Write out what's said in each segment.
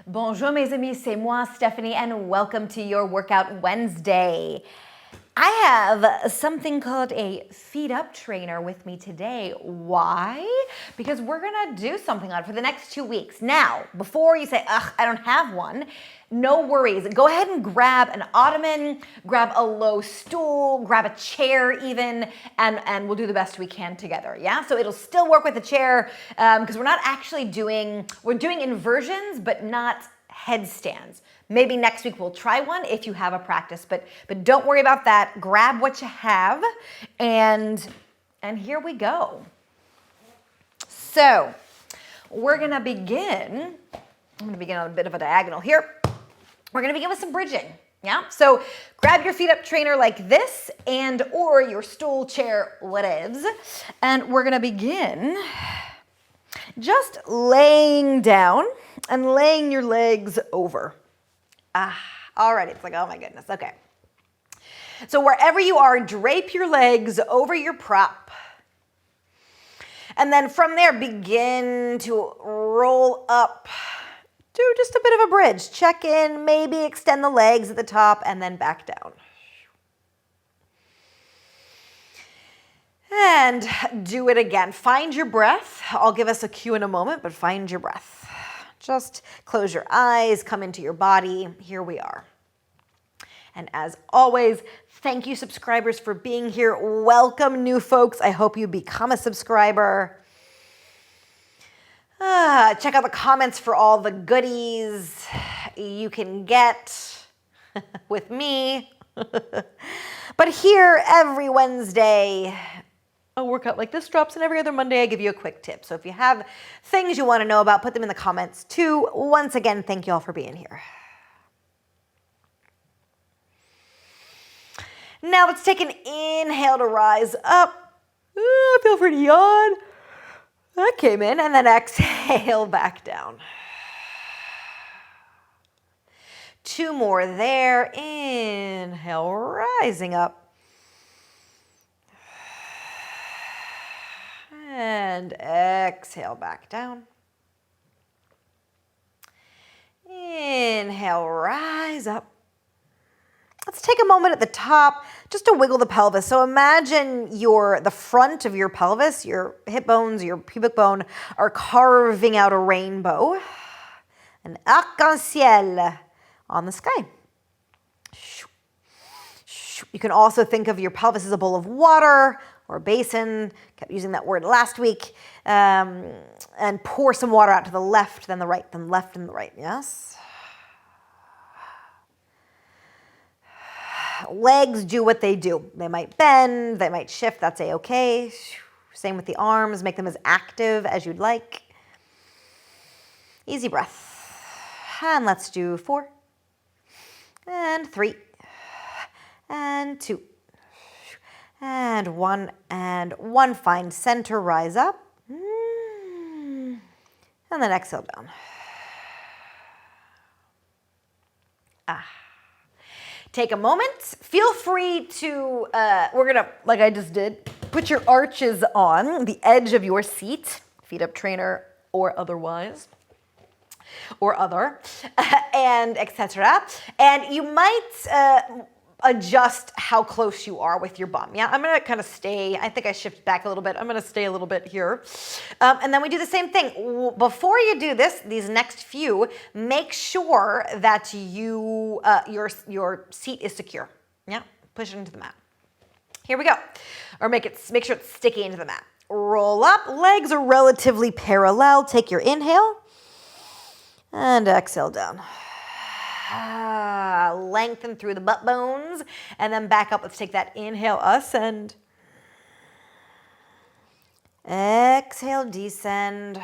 Bonjour mes amis, c'est moi Stephanie and welcome to your Workout Wednesday. I have something called a feet up trainer with me today. Why? Because we're gonna do something on it for the next 2 weeks. Now, before you say, ugh, I don't have one, no worries. Go ahead and grab an ottoman, grab a low stool, grab a chair even, and we'll do the best we can together, yeah? So it'll still work with the chair because we're not actually we're doing inversions, but not headstands. Maybe next week we'll try one if you have a practice, but don't worry about that. Grab what you have, and here we go. So we're gonna begin. I'm gonna begin on a bit of a diagonal here. We're gonna begin with some bridging. Yeah, so grab your feet up trainer like this or your stool, chair, whatevs, and we're gonna begin just laying down and laying your legs over. Alrighty, it's like, oh my goodness, okay. So wherever you are, drape your legs over your prop. And then from there, begin to roll up. Do just a bit of a bridge. Check in, maybe extend the legs at the top and then back down. And do it again. Find your breath. I'll give us a cue in a moment, but find your breath. Just close your eyes, come into your body. Here we are. And as always, thank you subscribers for being here. Welcome new folks. I hope you become a subscriber. Check out the comments for all the goodies you can get with me. But here every Wednesday, a workout like this drops, and every other Monday I give you a quick tip. So if you have things you want to know about, put them in the comments too. Once again, thank you all for being here. Now let's take an inhale to rise up. Feel free to yawn. That came in, and then exhale back down. 2 more there. Inhale, rising up. And exhale back down. Inhale, rise up. Let's take a moment at the top just to wiggle the pelvis. So imagine the front of your pelvis, your hip bones, your pubic bone are carving out a rainbow, an arc-en-ciel on the sky. You can also think of your pelvis as a bowl of water or a basin. Kept using that word last week. And pour some water out to the left, then the right, then left and the right. Yes. Legs do what they do. They might bend, they might shift, that's a-okay. Same with the arms, make them as active as you'd like. Easy breath. And let's do 4, and 3, and 2, and 1. Find center, rise up. And then exhale down. Take a moment. Feel free to, we're gonna, like I just did, put your arches on the edge of your seat, feet up trainer or otherwise, or other, and etc. And you might adjust how close you are with your bum. Yeah, I'm gonna kind of stay, I think I shift back a little bit. I'm gonna stay a little bit here. And then we do the same thing. Before you do this, these next few, make sure that your seat is secure. Yeah, push it into the mat. Here we go. Or make sure it's sticky into the mat. Roll up, legs are relatively parallel. Take your inhale and exhale down. Lengthen through the butt bones and then back up. Let's take that inhale, ascend. Exhale, descend.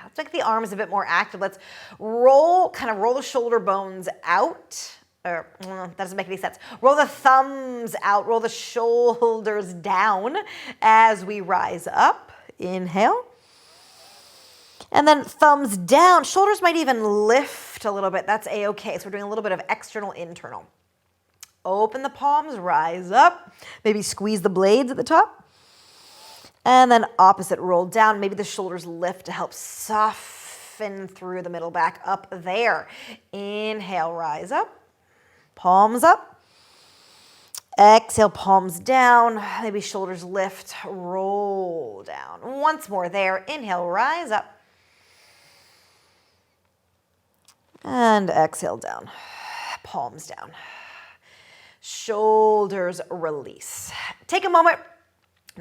Let's make the arms a bit more active. Let's roll the shoulder bones out. That doesn't make any sense. Roll the thumbs out, roll the shoulders down as we rise up. Inhale. And then thumbs down. Shoulders might even lift a little bit. That's a-okay. So we're doing a little bit of external, internal. Open the palms, rise up. Maybe squeeze the blades at the top. And then opposite, roll down. Maybe the shoulders lift to help soften soften through the middle back up there. Inhale, rise up. Palms up. Exhale, palms down. Maybe shoulders lift, roll down. Once more there. Inhale, rise up. And exhale down. Palms down. Shoulders release. Take a moment.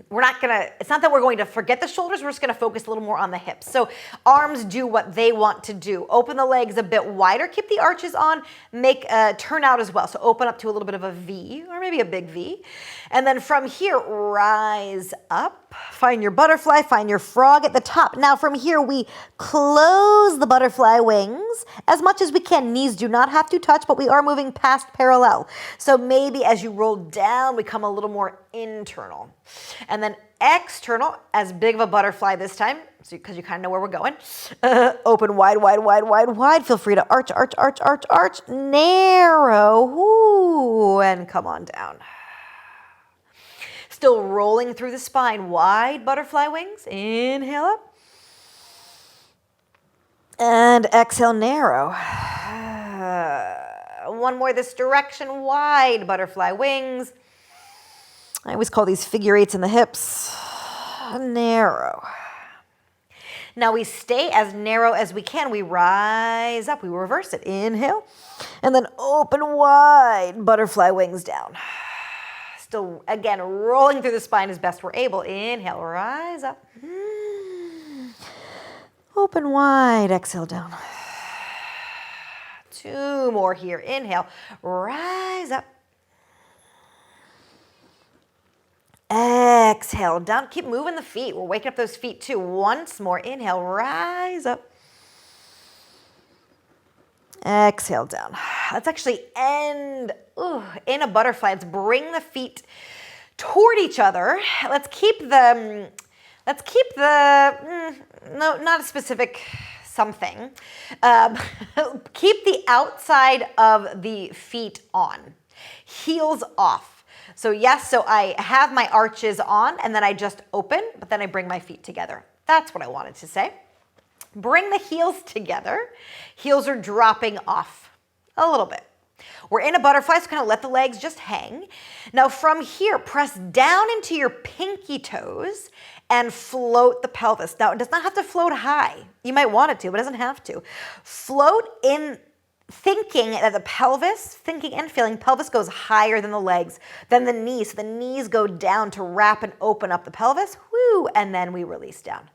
It's not that we're going to forget the shoulders, we're just going to focus a little more on the hips. So arms do what they want to do. Open the legs a bit wider, keep the arches on, make a turnout as well. So open up to a little bit of a V, or maybe a big V. And then from here, rise up, find your butterfly, find your frog at the top. Now from here, we close the butterfly wings as much as we can. Knees do not have to touch, but we are moving past parallel. So maybe as you roll down, we come a little more internal. And then external, as big of a butterfly this time, because you kind of know where we're going. Open wide, wide, wide, wide, wide. Feel free to arch, arch, arch, arch, arch. Narrow, whoo, and come on down. Still rolling through the spine. Wide butterfly wings. Inhale up. And exhale, narrow. One more this direction. Wide butterfly wings. I always call these figure eights in the hips. Narrow. Now we stay as narrow as we can. We rise up. We reverse it. Inhale. And then open wide. Butterfly wings down. Still, again, rolling through the spine as best we're able. Inhale. Rise up. Open wide. Exhale down. Two more here. Inhale. Rise up. Exhale down. Keep moving the feet. We're waking up those feet too. Once more. Inhale. Rise up. Exhale down. Let's actually end in a butterfly. Let's bring the feet toward each other. Let's keep the, no, not a specific something. Keep the outside of the feet on. Heels off. So yes, so I have my arches on and then I just open, but then I bring my feet together. That's what I wanted to say. Bring the heels together. Heels are dropping off a little bit. We're in a butterfly, so kind of let the legs just hang. Now from here, press down into your pinky toes and float the pelvis. Now it does not have to float high. You might want it to, but it doesn't have to. Float in, thinking that the pelvis, thinking and feeling pelvis goes higher than the legs, than the knees. So the knees go down to wrap and open up the pelvis, whoo, and then we release down.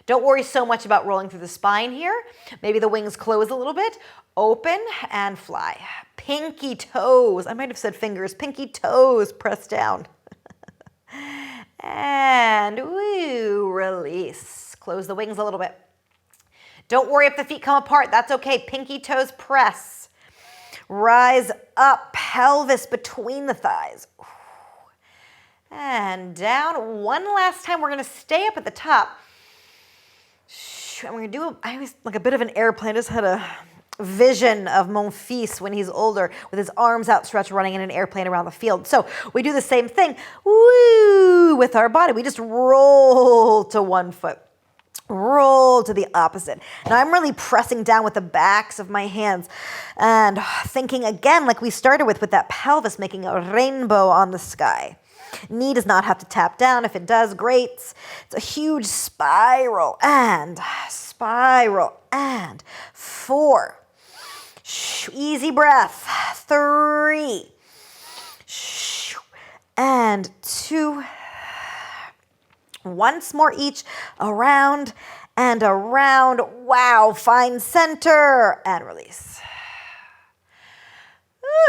Don't worry so much about rolling through the spine here. Maybe the wings close a little bit. Open and fly. Pinky toes, I might have said fingers, pinky toes, press down. And woo, release. Close the wings a little bit. Don't worry if the feet come apart. That's okay. Pinky toes press. Rise up. Pelvis between the thighs. And down. One last time. We're going to stay up at the top. And we're going to do, I always like a bit of an airplane. I just had a vision of mon fils when he's older with his arms outstretched running in an airplane around the field. So we do the same thing. Woo, with our body. We just roll to one foot. Roll to the opposite. Now I'm really pressing down with the backs of my hands and thinking again like we started with that pelvis making a rainbow on the sky. Knee does not have to tap down. If it does, great. It's a huge spiral and 4. Easy breath. 3 and 2. Once more each, around and around. Wow, find center and release.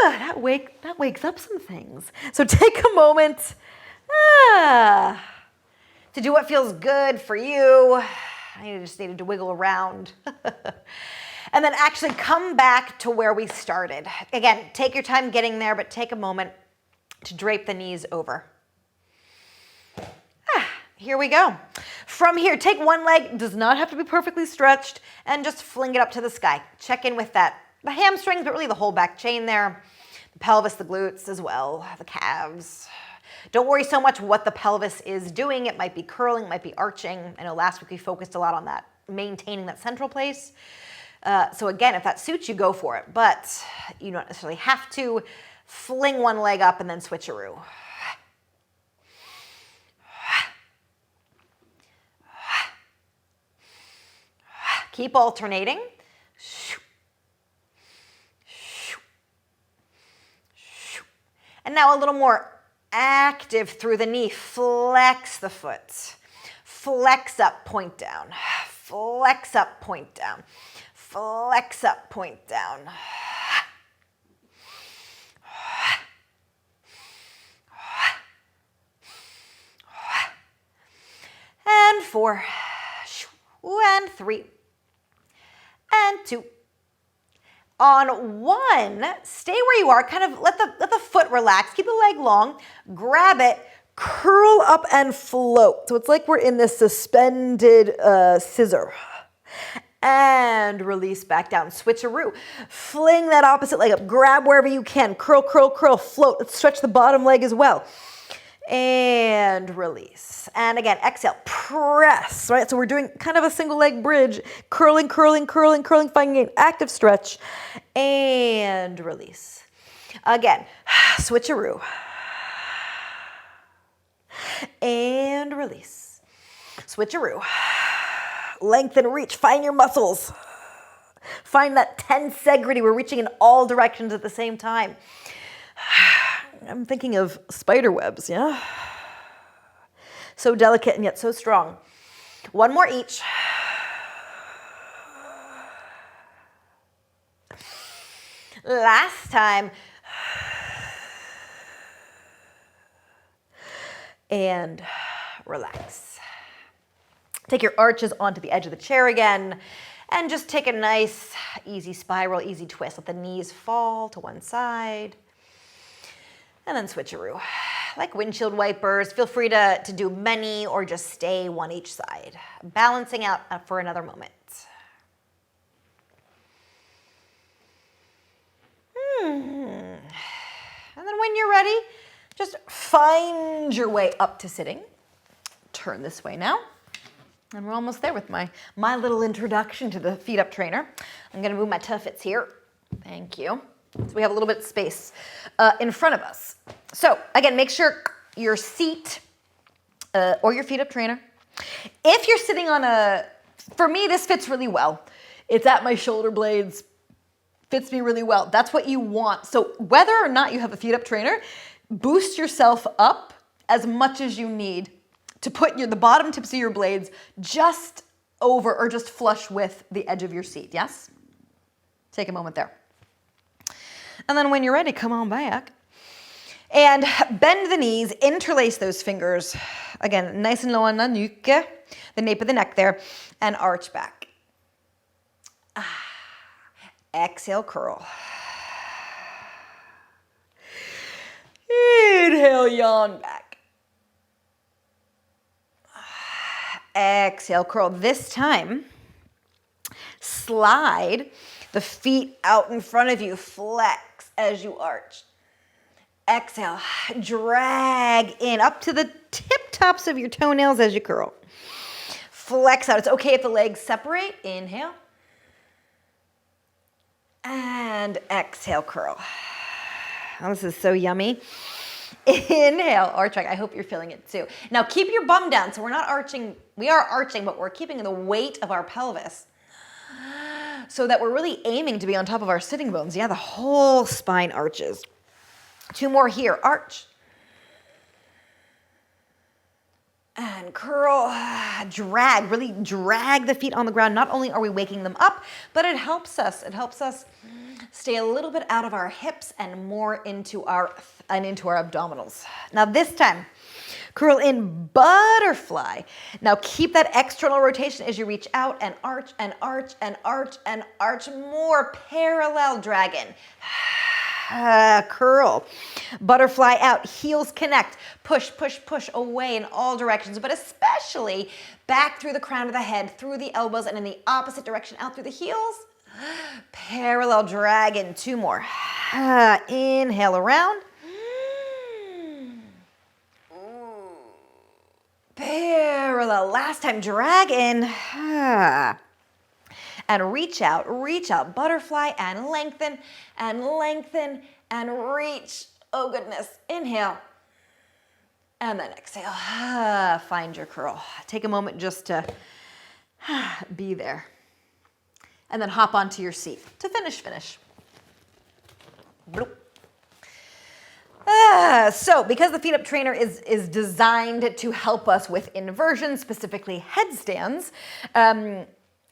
That wakes up some things. So take a moment to do what feels good for you. I just needed to wiggle around. And then actually come back to where we started. Again, take your time getting there, but take a moment to drape the knees over. Here we go. From here, take one leg, does not have to be perfectly stretched, and just fling it up to the sky. Check in with that. The hamstrings, but really the whole back chain there. The pelvis, the glutes as well, the calves. Don't worry so much what the pelvis is doing. It might be curling, it might be arching. I know last week we focused a lot on that. maintaining that central place. So again, if that suits you, go for it. But you don't necessarily have to. Fling one leg up and then switcheroo. Keep alternating. And now a little more active through the knee. Flex the foot. Flex up, point down. Flex up, point down. Flex up, point down. And 4, and 3, and 2. On 1, stay where you are, kind of let the foot relax, keep the leg long, grab it, curl up and float. So it's like we're in this suspended scissor. And release back down, switcheroo. Fling that opposite leg up, grab wherever you can, curl, curl, curl, float. Let's stretch the bottom leg as well. And release. And again, exhale, press, right? So we're doing kind of a single leg bridge, curling, curling, curling, curling, finding an active stretch, and release. Again, switcheroo. And release. Switcheroo. Lengthen, reach, find your muscles. Find that tensegrity. We're reaching in all directions at the same time. I'm thinking of spider webs, yeah? So delicate and yet so strong. One more each. Last time. And relax. Take your arches onto the edge of the chair again. And just take a nice, easy spiral, easy twist. Let the knees fall to one side. And then switcheroo. Like windshield wipers, feel free to do many or just stay one each side. Balancing out for another moment. And then when you're ready, just find your way up to sitting. Turn this way now. And we're almost there with my little introduction to the feet up trainer. I'm gonna move my tuffets here. Thank you. So we have a little bit of space in front of us. So again, make sure your seat or your feet up trainer. If you're sitting on for me, this fits really well. It's at my shoulder blades, fits me really well. That's what you want. So whether or not you have a feet up trainer, boost yourself up as much as you need to put the bottom tips of your blades just over or just flush with the edge of your seat, yes? Take a moment there. And then when you're ready, come on back. And bend the knees, interlace those fingers. Again, nice and low on the nuke, the nape of the neck there, and arch back. Exhale, curl. Inhale, yawn back. Exhale, curl. This time, slide the feet out in front of you, flex as you arch. Exhale, drag in up to the tip tops of your toenails as you curl. Flex out. It's okay if the legs separate. Inhale. And exhale, curl. Oh, this is so yummy. Inhale, arch back. I hope you're feeling it too. Now keep your bum down. So we're not arching. We are arching, but we're keeping the weight of our pelvis so that we're really aiming to be on top of our sitting bones. Yeah, the whole spine arches. 2 more here. Arch. And curl. Drag. Really drag the feet on the ground. Not only are we waking them up, but it helps us. It helps us stay a little bit out of our hips and more into our abdominals. Now this time, curl in, butterfly. Now keep that external rotation as you reach out and arch and arch and arch and arch. More parallel dragon. Curl. Butterfly out. Heels connect. Push, push, push away in all directions, but especially back through the crown of the head, through the elbows, and in the opposite direction out through the heels. Parallel dragon. 2 more. Inhale around. Parallel for the last time. Drag in. And reach out, butterfly, and lengthen, and reach. Oh goodness, inhale. And then exhale, find your curl. Take a moment just to be there. And then hop onto your seat to finish. Bloop. So because the feet up trainer is designed to help us with inversions, specifically headstands,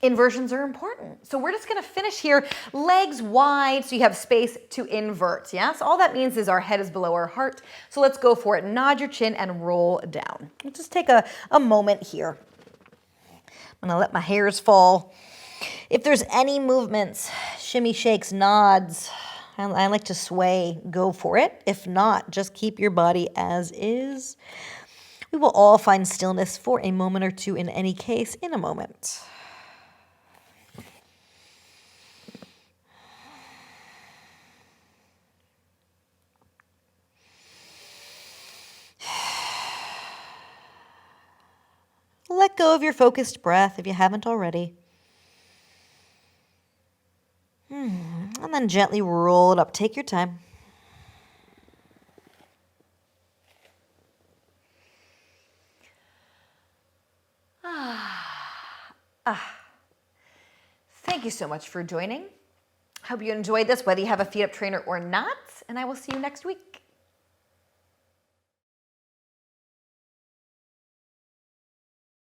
inversions are important. So we're just gonna finish here, legs wide so you have space to invert, yes? All that means is our head is below our heart. So let's go for it. Nod your chin and roll down. We'll just take a moment here. I'm gonna let my hairs fall. If there's any movements, shimmy shakes, nods, I like to sway, go for it. If not, just keep your body as is. We will all find stillness for a moment or two in any case in a moment. Let go of your focused breath if you haven't already. And then gently roll it up. Take your time. Thank you so much for joining. Hope you enjoyed this, whether you have a feet up trainer or not, and I will see you next week.